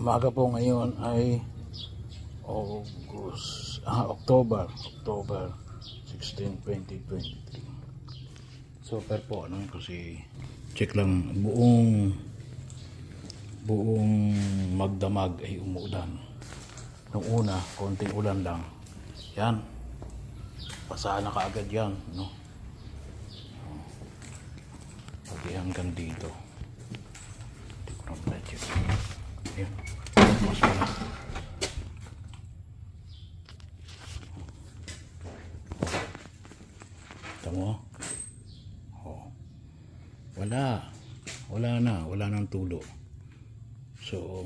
Umaga po ngayon ay October 16, 2023. Super po ano kasi check lang buong magdamag ay umuulan. Nung una, konting ulan lang. Yan. Basahan na kaagad yan, no? Pati hanggang dito. Hindi ko na check. Ayan. Mas wala. Ito mo. Oh. Wala nang tulo. So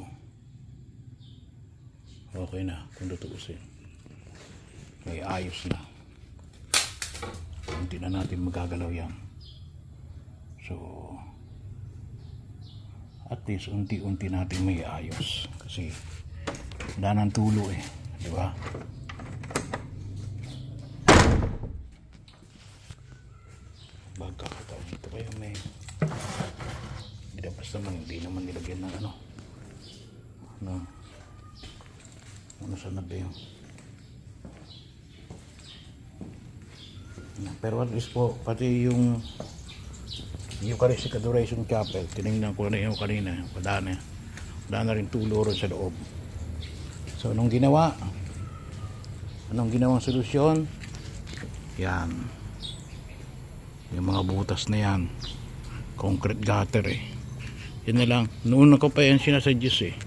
okay na kung tutuusin. May ayos na. Hindi na natin magagalaw yan. So at least unti-unti natin may ayos kasi wala nang tulo eh, di ba? Bagkakataon dito kayo may basta hindi naman nilagyan ng ano sa nabi yun. Pero at least po pati yung Eucharistic Adoration Chapel, tinignan ko na yung kanina, wala na rin tulo rin sa loob. So anong ginawang solusyon? Yan, yung mga butas na yan, concrete gutter eh. Yan na lang, noon ako pa yan sinasuggest eh,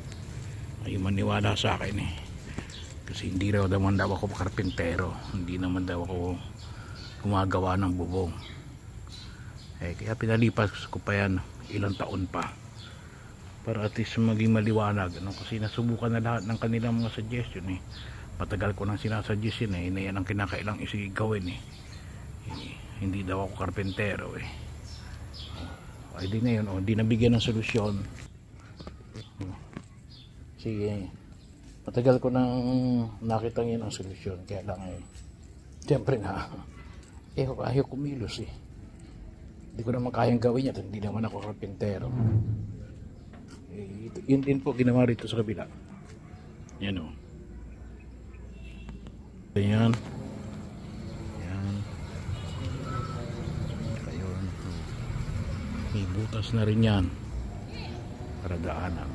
ay maniwala sa akin eh, kasi hindi raw naman daw ako karpintero, hindi naman daw ako gumagawa ng bubong. Kaya pinalipas ko pa yan ilang taon pa para at least maging maliwanag, kasi nasubukan na lahat ng kanilang mga suggestion eh. Matagal ko nang sinasuggest yun eh, na yan ang kinakailang gawin eh. Hindi daw ako karpentero eh. Ay di ngayon di nabigyan ng solusyon. Sige, matagal ko nang nakita yun ang solusyon, kaya lang eh siyempre nga ayaw kumilos eh. Hindi ko naman kayang gawin yan, hindi naman ako karpentero. Yun din po ginawa rito sa kabila. Yan o. Yan. Yan. Ayun. May butas na rin yan para daanan.